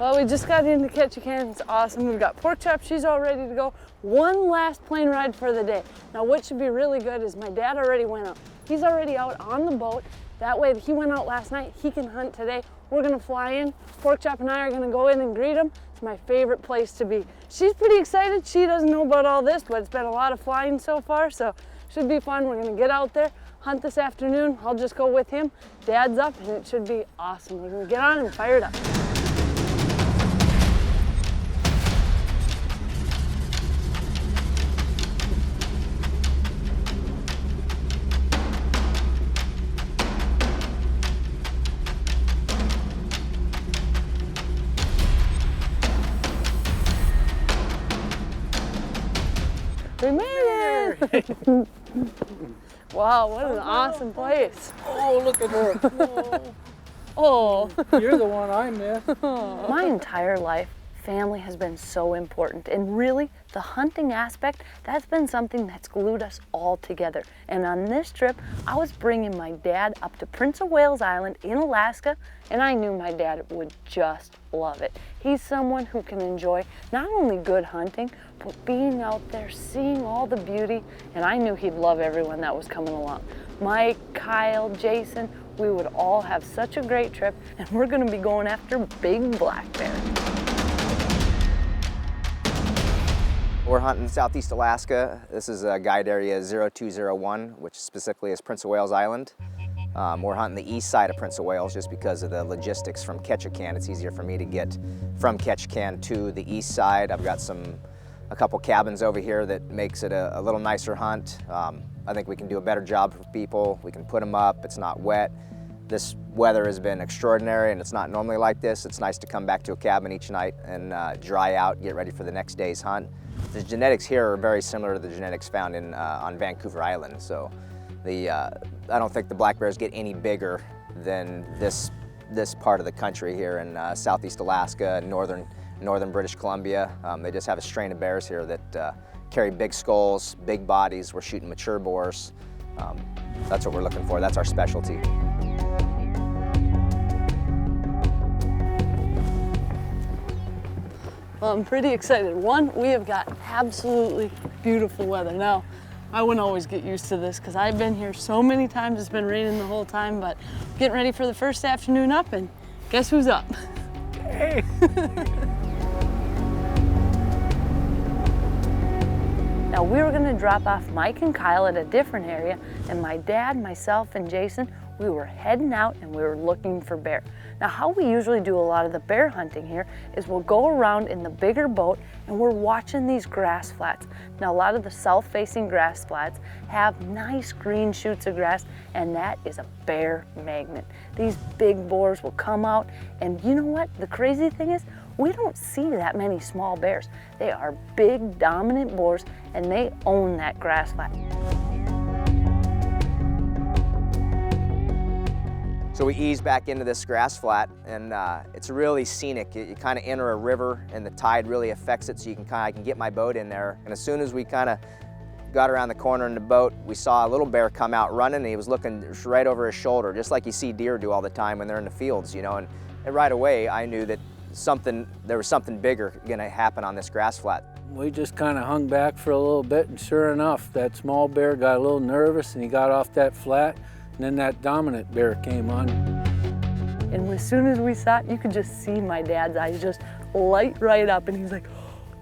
Well, we just got into Ketchikan. It's awesome. We've got pork chop. She's all ready to go. One last plane ride for the day. Now, what should be really good is my dad already went out. He's already out on the boat. That way, he went out last night. He can hunt today. We're gonna fly in. Pork chop and I are gonna go in and greet him. It's my favorite place to be. She's pretty excited. She doesn't know about all this, but it's been a lot of flying so far, so should be fun. We're gonna get out there, hunt this afternoon. I'll just go with him. Dad's up, and it should be awesome. We're gonna get on and fire it up. We made it! Wow, what an awesome place. Oh, look at her. Oh. You're the one I missed. My entire life, family has been so important, and really, the hunting aspect, that's been something that's glued us all together. And on this trip, I was bringing my dad up to Prince of Wales Island in Alaska, and I knew my dad would just love it. He's someone who can enjoy not only good hunting, but being out there, seeing all the beauty, and I knew he'd love everyone that was coming along. Mike, Kyle, Jason, we would all have such a great trip, and we're gonna be going after big black bear. We're hunting Southeast Alaska. This is guide area 0201, which specifically is Prince of Wales Island. We're hunting the east side of Prince of Wales just because of the logistics from Ketchikan. It's easier for me to get from Ketchikan to the east side. I've got a couple cabins over here that makes it a little nicer hunt. I think we can do a better job for people. We can put them up, it's not wet. This weather has been extraordinary and it's not normally like this. It's nice to come back to a cabin each night and dry out, get ready for the next day's hunt. The genetics here are very similar to the genetics found on Vancouver Island. So I don't think the black bears get any bigger than this part of the country here in Southeast Alaska, northern British Columbia. They just have a strain of bears here that carry big skulls, big bodies. We're shooting mature boars. That's what we're looking for. That's our specialty. Well, I'm pretty excited. One, we have got absolutely beautiful weather. Now, I wouldn't always get used to this because I've been here so many times. It's been raining the whole time, but getting ready for the first afternoon up, and guess who's up? Hey. Now we were gonna drop off Mike and Kyle at a different area, and my dad, myself, and Jason, we were heading out and we were looking for bear. Now how we usually do a lot of the bear hunting here is we'll go around in the bigger boat and we're watching these grass flats. Now a lot of the south-facing grass flats have nice green shoots of grass, and that is a bear magnet. These big boars will come out, and you know what? The crazy thing is, we don't see that many small bears. They are big, dominant boars, and they own that grass flat. So we ease back into this grass flat, and it's really scenic. You kind of enter a river, and the tide really affects it, so I can get my boat in there. And as soon as we kind of got around the corner in the boat, we saw a little bear come out running, and he was looking right over his shoulder, just like you see deer do all the time when they're in the fields, you know. And right away, I knew that there was something bigger gonna happen on this grass flat. We just kind of hung back for a little bit, and sure enough, that small bear got a little nervous and he got off that flat, and then that dominant bear came on. And as soon as we saw it, you could just see my dad's eyes just light right up, and he's like,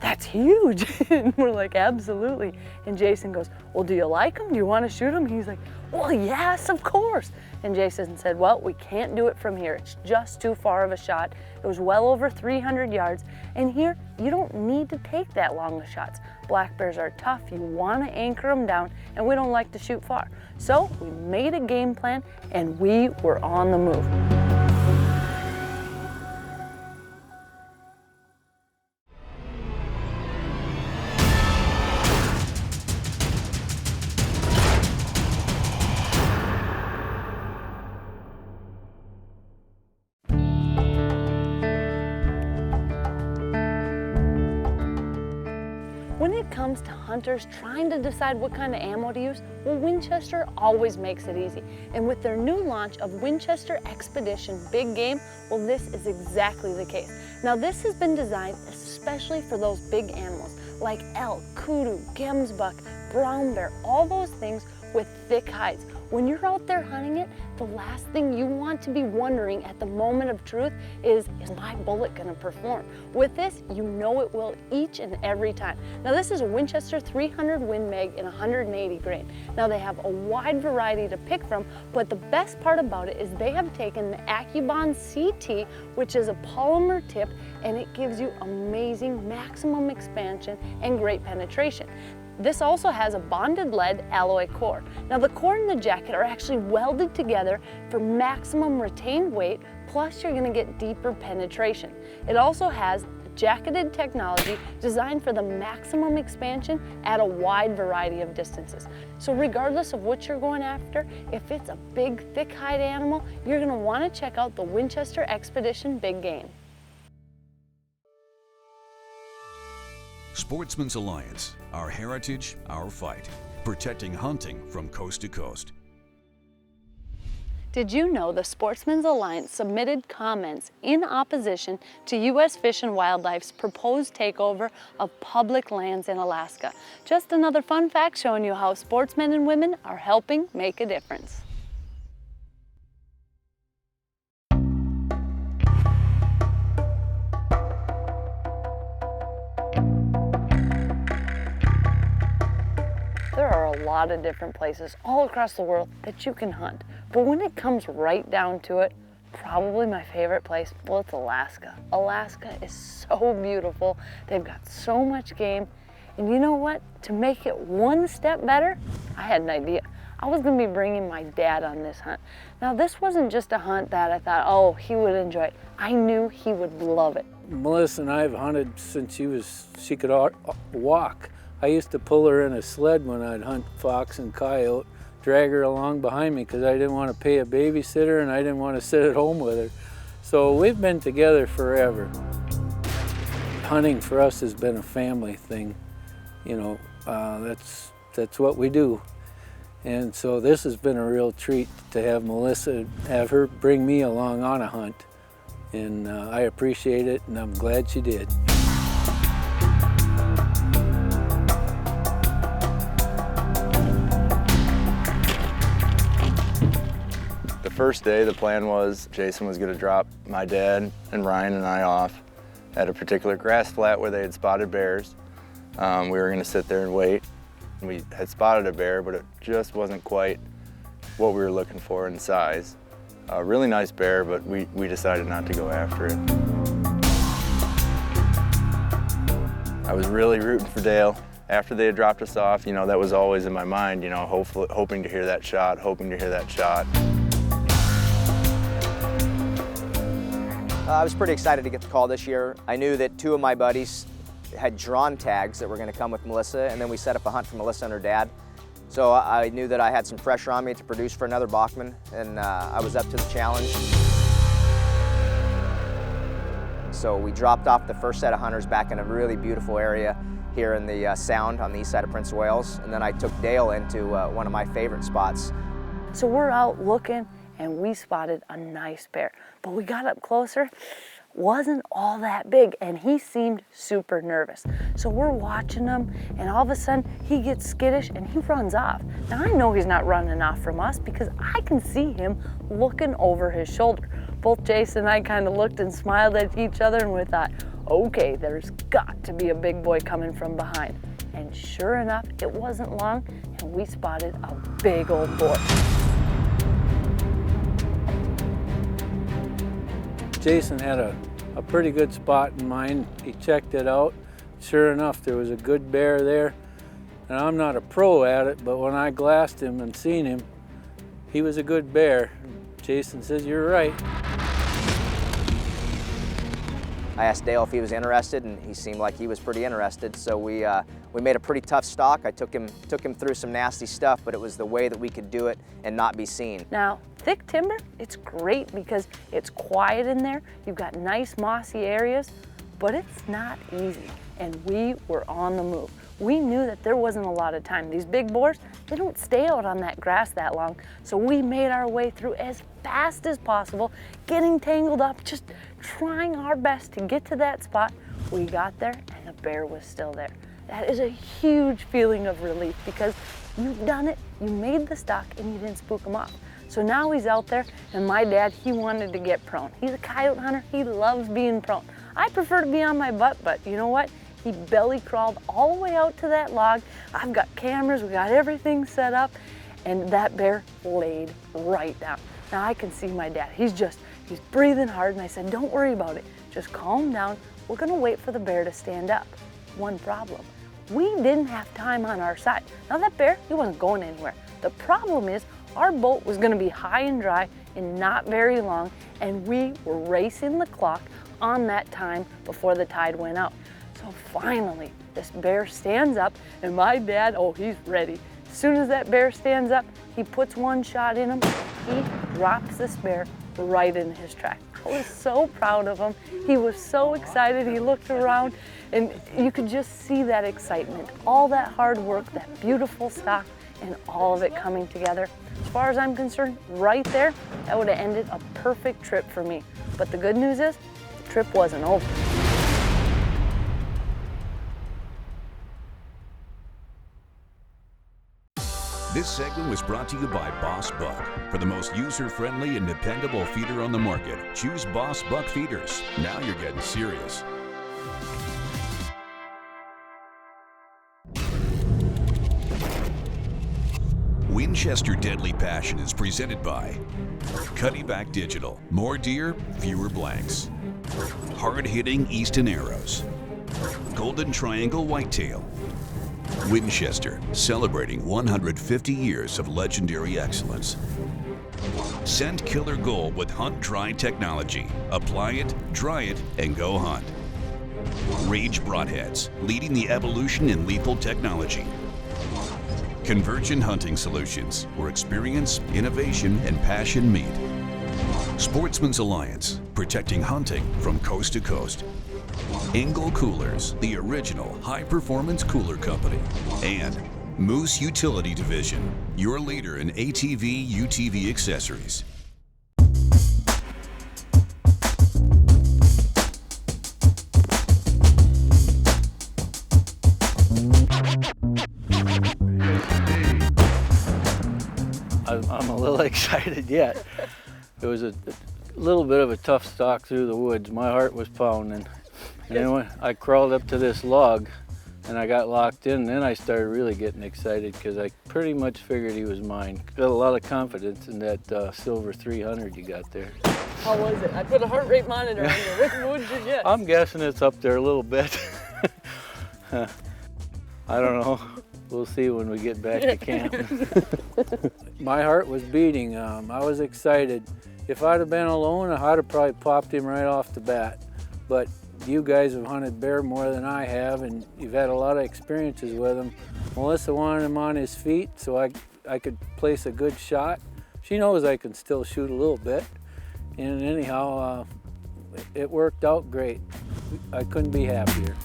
that's huge. And we're like, absolutely. And Jason goes, well, do you like him? Do you want to shoot him? He's like, well, yes, of course. And Jason said, well, we can't do it from here. It's just too far of a shot. It was well over 300 yards. And here, you don't need to take that long of shots. Black bears are tough. You want to anchor them down, and we don't like to shoot far. So we made a game plan, and we were on the move. comes to hunters trying to decide what kind of ammo to use, well, Winchester always makes it easy. And with their new launch of Winchester Expedition Big Game, well, this is exactly the case. Now, this has been designed especially for those big animals like elk, kudu, gemsbuck, brown bear, all those things with thick hides. When you're out there hunting it, the last thing you want to be wondering at the moment of truth is my bullet gonna perform? With this, you know it will each and every time. Now, this is a Winchester 300 Win Mag in 180 grain. Now, they have a wide variety to pick from, but the best part about it is they have taken the AccuBond CT, which is a polymer tip, and it gives you amazing maximum expansion and great penetration. This also has a bonded lead alloy core. Now, the core and the jacket are actually welded together for maximum retained weight, plus you're going to get deeper penetration. It also has jacketed technology designed for the maximum expansion at a wide variety of distances. So regardless of what you're going after, if it's a big, thick hide animal, you're going to want to check out the Winchester Expedition Big Game. Sportsman's Alliance, our heritage, our fight, protecting hunting from coast to coast. Did you know the Sportsman's Alliance submitted comments in opposition to U.S. Fish and Wildlife's proposed takeover of public lands in Alaska? Just another fun fact showing you how sportsmen and women are helping make a difference. There are a lot of different places all across the world that you can hunt. But when it comes right down to it, probably my favorite place, well, it's Alaska. Alaska is so beautiful. They've got so much game. And you know what? To make it one step better, I had an idea. I was gonna be bringing my dad on this hunt. Now, this wasn't just a hunt that I thought, oh, he would enjoy it. I knew he would love it. Melissa and I have hunted since she could walk. I used to pull her in a sled when I'd hunt fox and coyote, drag her along behind me because I didn't want to pay a babysitter and I didn't want to sit at home with her. So we've been together forever. Hunting for us has been a family thing. You know, that's what we do. And so this has been a real treat to have Melissa, have her bring me along on a hunt. And I appreciate it, and I'm glad she did. The first day, the plan was Jason was going to drop my dad and Ryan and I off at a particular grass flat where they had spotted bears. We were going to sit there and wait. We had spotted a bear, but it just wasn't quite what we were looking for in size. A really nice bear, but we decided not to go after it. I was really rooting for Dale. After they had dropped us off, you know, that was always in my mind, you know, hoping to hear that shot, hoping to hear that shot. I was pretty excited to get the call this year. I knew that two of my buddies had drawn tags that were going to come with Melissa, and then we set up a hunt for Melissa and her dad. So I knew that I had some pressure on me to produce for another Bachman, and I was up to the challenge. So we dropped off the first set of hunters back in a really beautiful area here in the Sound on the east side of Prince of Wales, and then I took Dale into one of my favorite spots. So we're out looking, and we spotted a nice bear. But we got up closer, wasn't all that big, and he seemed super nervous. So we're watching him, and all of a sudden he gets skittish and he runs off. Now, I know he's not running off from us because I can see him looking over his shoulder. Both Jason and I kind of looked and smiled at each other, and we thought, okay, there's got to be a big boy coming from behind. And sure enough, it wasn't long, and we spotted a big old boy. Jason had a pretty good spot in mind. He checked it out. Sure enough, there was a good bear there. And I'm not a pro at it, but when I glassed him and seen him, he was a good bear. Jason says, "You're right." I asked Dale if he was interested, and he seemed like he was pretty interested. So we made a pretty tough stalk. I took him through some nasty stuff, but it was the way that we could do it and not be seen. Now, thick timber, it's great because it's quiet in there. You've got nice mossy areas, but it's not easy. And we were on the move. we knew that there wasn't a lot of time. These big boars, they don't stay out on that grass that long. So we made our way through as fast as possible, getting tangled up, just trying our best to get to that spot. We got there and the bear was still there. That is a huge feeling of relief because you've done it, you made the stock and you didn't spook him off. So now he's out there, and my dad, he wanted to get prone. He's a coyote hunter, he loves being prone. I prefer to be on my butt, but you know what? He belly crawled all the way out to that log. I've got cameras, we got everything set up, and that bear laid right down. Now I can see my dad, he's breathing hard, and I said, don't worry about it, just calm down. We're gonna wait for the bear to stand up. One problem, we didn't have time on our side. Now that bear, he wasn't going anywhere. The problem is, our boat was gonna be high and dry in not very long, and we were racing the clock on that time before the tide went out. So finally, this bear stands up, and my dad, oh, he's ready. As soon as that bear stands up, he puts one shot in him, he drops this bear right in his track. I was so proud of him. He was so excited, he looked around, and you could just see that excitement, all that hard work, that beautiful stock, and all of it coming together. As far as I'm concerned, right there, that would have ended a perfect trip for me. But the good news is, the trip wasn't over. This segment was brought to you by Boss Buck. For the most user-friendly and dependable feeder on the market, choose Boss Buck feeders. Now you're getting serious. Winchester Deadly Passion is presented by Cutty Back Digital. More deer, fewer blanks. Hard-hitting Easton Arrows. Golden Triangle Whitetail. Winchester, celebrating 150 years of legendary excellence. Scent Killer Gold with Hunt Dry technology. Apply it, dry it, and go hunt. Rage Broadheads, leading the evolution in lethal technology. Convergent Hunting Solutions, where experience, innovation, and passion meet. Sportsman's Alliance, protecting hunting from coast to coast. Engel Coolers, the original high-performance cooler company. And Moose Utility Division, your leader in ATV, UTV accessories. I'm a little excited yet. It was a little bit of a tough stalk through the woods. My heart was pounding. And then when I crawled up to this log and I got locked in, then I started really getting excited because I pretty much figured he was mine. Got a lot of confidence in that silver 300 you got there. How was it? I put a heart rate monitor on you. Which wood did you get? I'm guessing it's up there a little bit. I don't know. We'll see when we get back to camp. My heart was beating. I was excited. If I'd have been alone, I'd have probably popped him right off the bat. But you guys have hunted bear more than I have, and you've had a lot of experiences with him. Melissa wanted him on his feet so I could place a good shot. She knows I can still shoot a little bit. And anyhow, it worked out great. I couldn't be happier.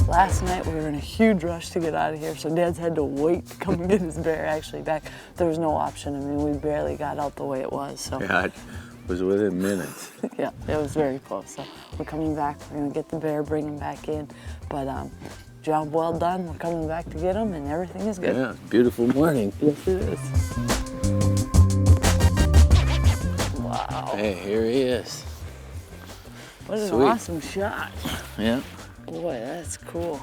Last night we were in a huge rush to get out of here, so Dad's had to wait to come and get his bear actually back. There was no option. I mean, we barely got out the way it was. So. Yeah, it was within minutes. Yeah, it was very close. So we're coming back. We're gonna get the bear, bring him back in. But job well done. We're coming back to get him, and everything is good. Yeah, beautiful morning. Yes, it is. Wow. Hey, here he is. What an Sweet. awesome shot. Yeah. Boy, that's cool.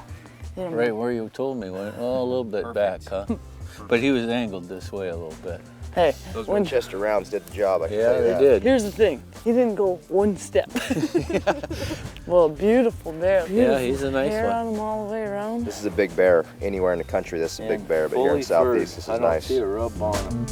Hit him Right where you told me, a little bit back, huh? But he was angled this way a little bit. Hey, Those Winchester rounds did the job, I can Yeah, tell you they that. did. here's the thing. He didn't go one step. Well, beautiful bear. Yeah, he's a nice hair one. on him all the way around. This is a big bear. Anywhere in the country, this is a big bear, but here in Fully Southeast, furred. this I is don't nice. see a rub on him.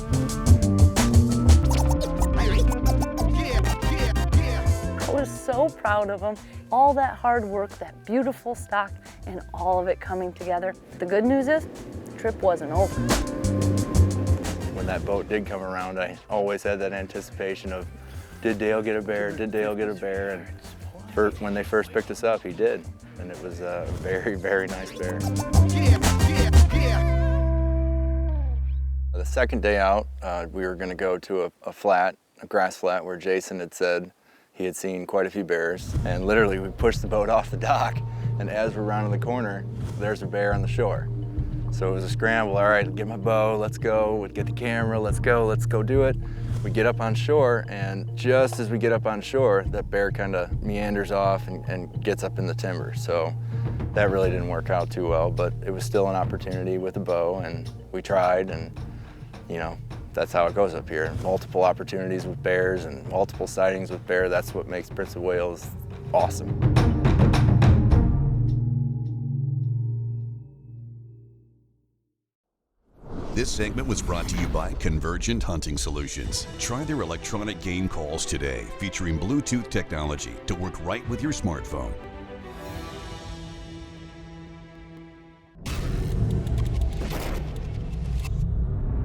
I was so proud of him. All that hard work, that beautiful stock, and all of it coming together. The good news is, the trip wasn't over. when that boat did come around, I always had that anticipation of, did Dale get a bear? Did Dale get a bear? And when they first picked us up, he did. And it was a very, very nice bear. The second day out, we were going to go to a grass flat where Jason had said he had seen quite a few bears. And literally we pushed the boat off the dock, and as we're rounding the corner, there's a bear on the shore. So it was a scramble. All right, get my bow, let's go. We'd get the camera, let's go do it. We get up on shore, and just as we get up on shore, that bear kind of meanders off and gets up in the timber. So that really didn't work out too well, but it was still an opportunity with a bow, and we tried, and you know, that's how it goes up here. Multiple opportunities with bears and multiple sightings with bear. That's what makes Prince of Wales awesome. This segment was brought to you by Convergent Hunting Solutions. Try their electronic game calls today, featuring Bluetooth technology to work right with your smartphone.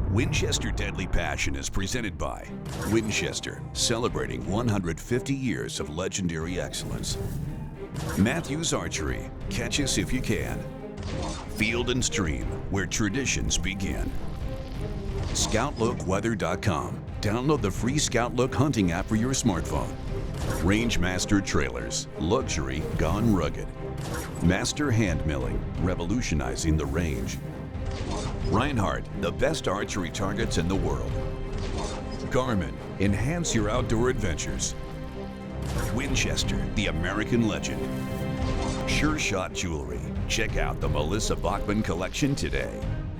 Winchester Deadly Passion is presented by Winchester, celebrating 150 years of legendary excellence. Matthews Archery, catch us if you can. Field and Stream, where traditions begin. ScoutLookWeather.com. Download the free ScoutLook hunting app for your smartphone. Rangemaster Trailers, luxury gone rugged. Master Hand Milling, revolutionizing the range. Reinhardt, the best archery targets in the world. Garmin, enhance your outdoor adventures. Winchester, the American legend. Sure Shot Jewelry, check out the Melissa Bachman collection today.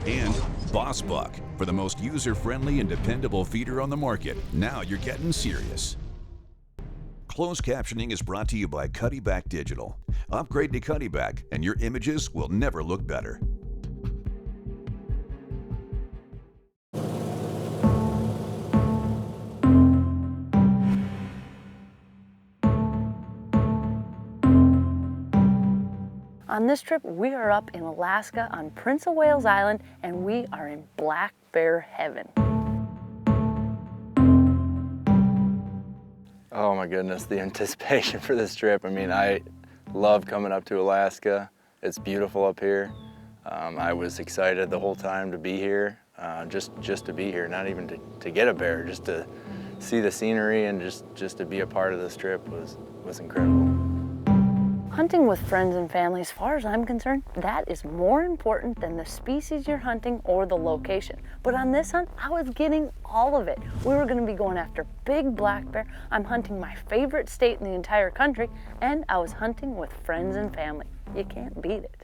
And Boss Buck, for the most user-friendly and dependable feeder on the market. Now you're getting serious. Closed captioning is brought to you by Cuddyback Digital. Upgrade to Cuddyback and your images will never look better. On this trip, we are up in Alaska on Prince of Wales Island, and we are in black bear heaven. Oh my goodness, the anticipation for this trip. I mean, I love coming up to Alaska. It's beautiful up here. I was excited the whole time to be here, just to be here, not even to get a bear, just to see the scenery and just to be a part of this trip was incredible. Hunting with friends and family, as far as I'm concerned, that is more important than the species you're hunting or the location. But on this hunt, I was getting all of it. We were going to be going after big black bear. I'm hunting my favorite state in the entire country, and I was hunting with friends and family. You can't beat it.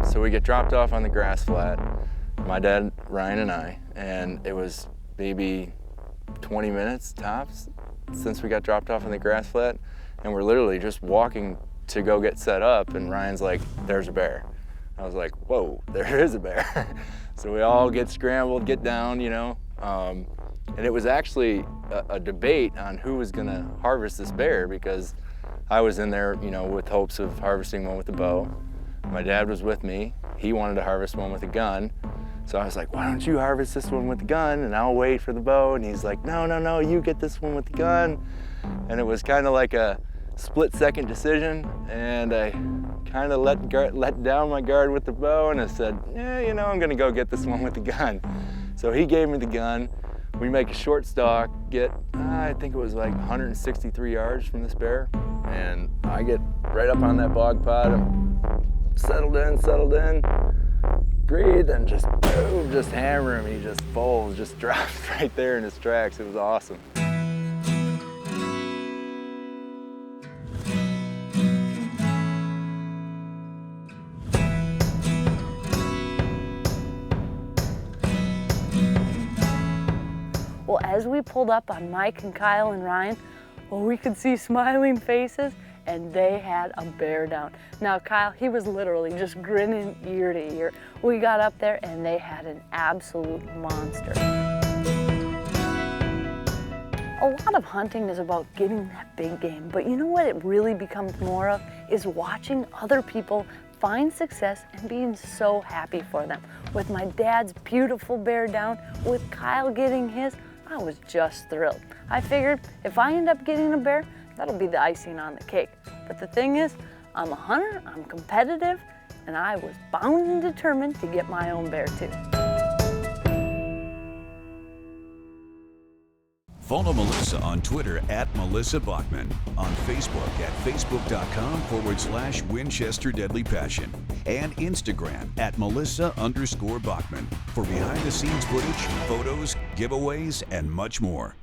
So we get dropped off on the grass flat, my dad, Ryan, and I, and it was maybe 20 minutes tops since we got dropped off on the grass flat, and we're literally just walking to go get set up, and Ryan's like, there's a bear. I was like, whoa, there is a bear. So we all get scrambled, get down, you know, and it was actually a debate on who was gonna harvest this bear, because I was in there, you know, with hopes of harvesting one with a bow. My dad was with me. He wanted to harvest one with a gun. So I was like, why don't you harvest this one with the gun and I'll wait for the bow? And he's like, no, you get this one with the gun. And it was kind of like a split-second decision, and I kind of let down my guard with the bow, and I said, yeah, you know, I'm gonna go get this one with the gun. So he gave me the gun. We make a short stalk, get, I think it was like 163 yards from this bear, and I get right up on that bog pot. I'm settled in. Breathe, and just boom, just hammer him. He just falls, just drops right there in his tracks. It was awesome. Well, as we pulled up on Mike and Kyle and Ryan, well, we could see smiling faces, and they had a bear down. Now, Kyle, he was literally just grinning ear to ear. We got up there and they had an absolute monster. A lot of hunting is about getting that big game, but you know what it really becomes more of is watching other people find success and being so happy for them. With my dad's beautiful bear down, with Kyle getting his, I was just thrilled. I figured if I end up getting a bear, that'll be the icing on the cake. But the thing is, I'm a hunter, I'm competitive, and I was bound and determined to get my own bear too. Follow Melissa on Twitter at Melissa Bachman, on Facebook at facebook.com/Winchester Deadly Passion, and Instagram at Melissa_Bachman for behind the scenes footage, photos, giveaways, and much more.